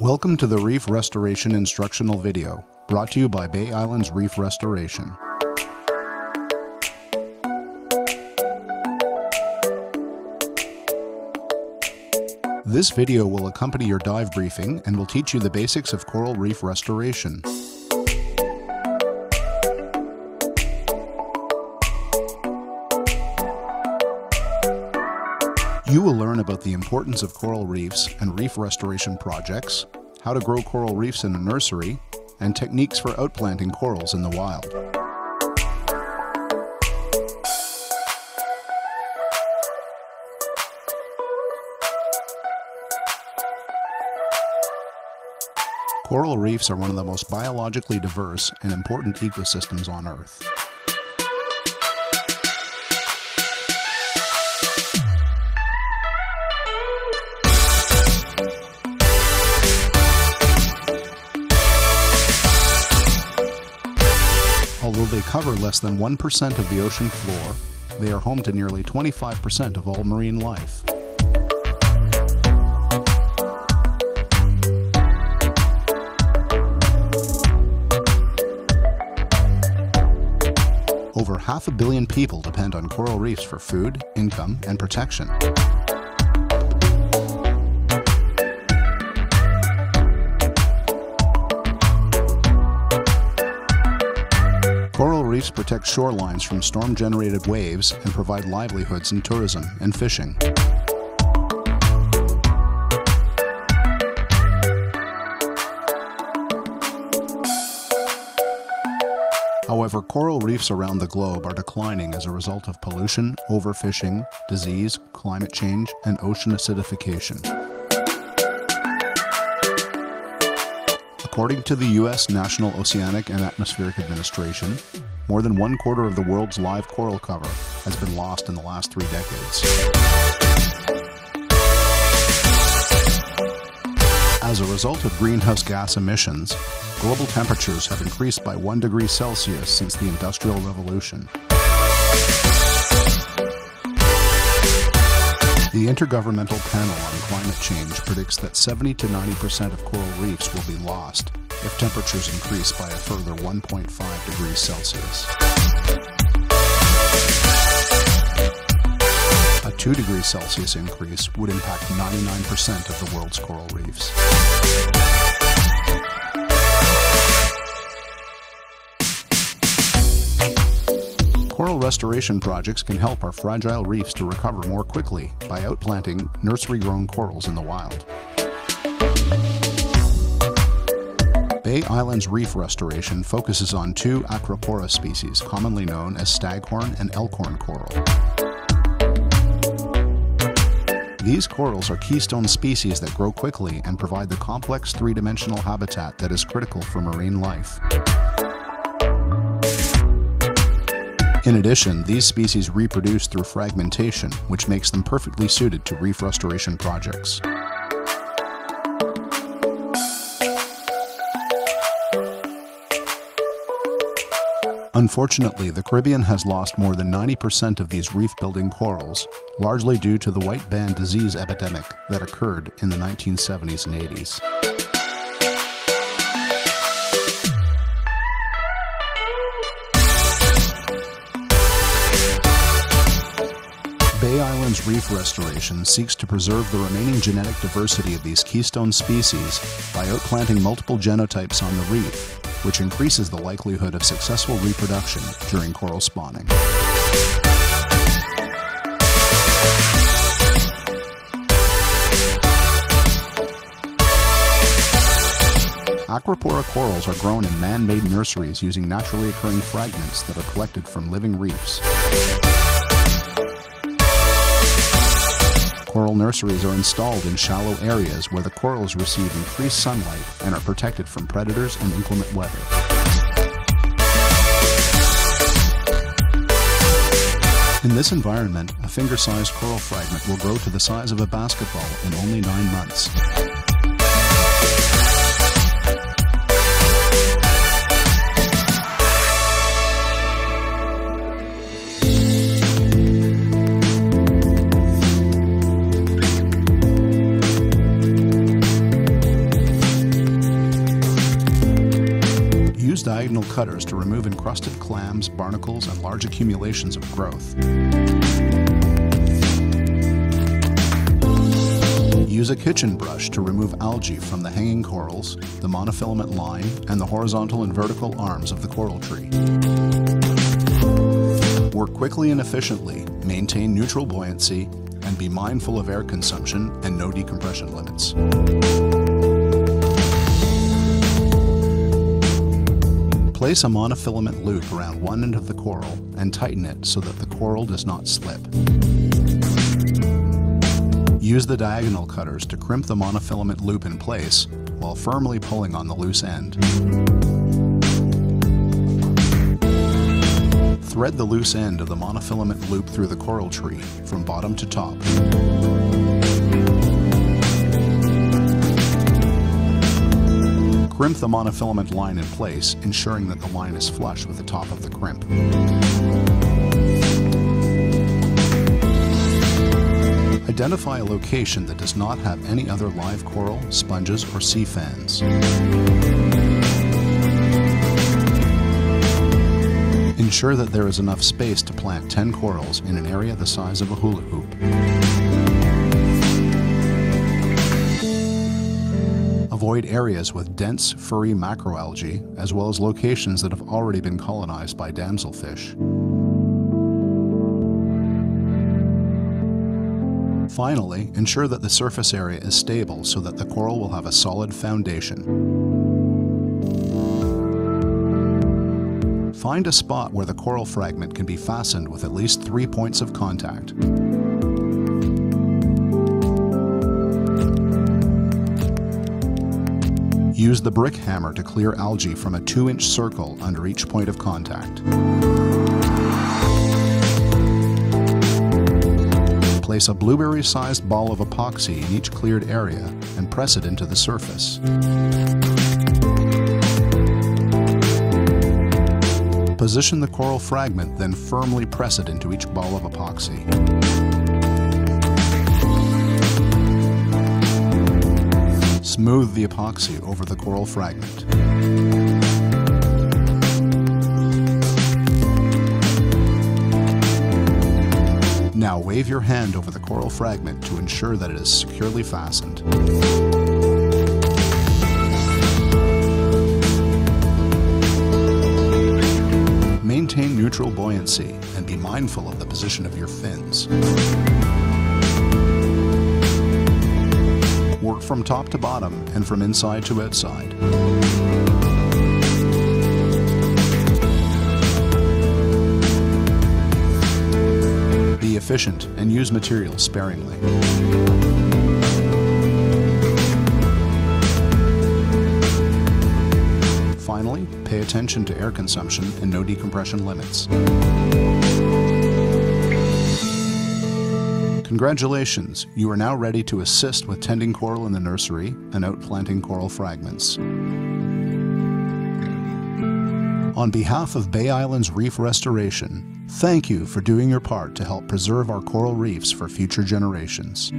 Welcome to the Reef Restoration Instructional video, brought to you by Bay Islands Reef Restoration. This video will accompany your dive briefing and will teach you the basics of coral reef restoration. You will learn about the importance of coral reefs and reef restoration projects, how to grow coral reefs in a nursery, and techniques for outplanting corals in the wild. Coral reefs are one of the most biologically diverse and important ecosystems on Earth. Although they cover less than 1% of the ocean floor, they are home to nearly 25% of all marine life. Over 500 million people depend on coral reefs for food, income, and protection. Coral reefs protect shorelines from storm-generated waves and provide livelihoods in tourism and fishing. However, coral reefs around the globe are declining as a result of pollution, overfishing, disease, climate change, and ocean acidification. According to the U.S. National Oceanic and Atmospheric Administration, more than 1/4 of the world's live coral cover has been lost in the last 3 decades. As a result of greenhouse gas emissions, global temperatures have increased by 1 degree Celsius since the Industrial Revolution. The Intergovernmental Panel on Climate Change predicts that 70 to 90% of coral reefs will be lost if temperatures increase by a further 1.5 degrees Celsius. A 2 degrees Celsius increase would impact 99% of the world's coral reefs. Coral restoration projects can help our fragile reefs to recover more quickly by outplanting nursery-grown corals in the wild. Bay Islands Reef Restoration focuses on 2 Acropora species, commonly known as staghorn and elkhorn coral. These corals are keystone species that grow quickly and provide the complex 3-dimensional habitat that is critical for marine life. In addition, these species reproduce through fragmentation, which makes them perfectly suited to reef restoration projects. Unfortunately, the Caribbean has lost more than 90% of these reef-building corals, largely due to the white band disease epidemic that occurred in the 1970s and 80s. Bay Islands Reef Restoration seeks to preserve the remaining genetic diversity of these keystone species by outplanting multiple genotypes on the reef, which increases the likelihood of successful reproduction during coral spawning. Acropora corals are grown in man-made nurseries using naturally occurring fragments that are collected from living reefs. Coral nurseries are installed in shallow areas where the corals receive increased sunlight and are protected from predators and inclement weather. In this environment, a finger-sized coral fragment will grow to the size of a basketball in only 9 months. diagonal cutters to remove encrusted clams, barnacles, and large accumulations of growth. Use a kitchen brush to remove algae from the hanging corals, the monofilament line, and the horizontal and vertical arms of the coral tree. Work quickly and efficiently, maintain neutral buoyancy, and be mindful of air consumption and no decompression limits. Place a monofilament loop around one end of the coral and tighten it so that the coral does not slip. Use the diagonal cutters to crimp the monofilament loop in place while firmly pulling on the loose end. Thread the loose end of the monofilament loop through the coral tree from bottom to top. Crimp the monofilament line in place, ensuring that the line is flush with the top of the crimp. Identify a location that does not have any other live coral, sponges, or sea fans. Ensure that there is enough space to plant 10 corals in an area the size of a hula hoop. Avoid areas with dense, furry macroalgae, as well as locations that have already been colonized by damselfish. Finally, ensure that the surface area is stable so that the coral will have a solid foundation. Find a spot where the coral fragment can be fastened with at least 3 points of contact. Use the brick hammer to clear algae from a 2-inch circle under each point of contact. Place a blueberry-sized ball of epoxy in each cleared area and press it into the surface. Position the coral fragment, then firmly press it into each ball of epoxy. Smooth the epoxy over the coral fragment. Now wave your hand over the coral fragment to ensure that it is securely fastened. Maintain neutral buoyancy and be mindful of the position of your fins. Work from top to bottom and from inside to outside. Be efficient and use materials sparingly. Finally, pay attention to air consumption and no decompression limits. Congratulations, you are now ready to assist with tending coral in the nursery and outplanting coral fragments. On behalf of Bay Island's reef restoration, thank you for doing your part to help preserve our coral reefs for future generations.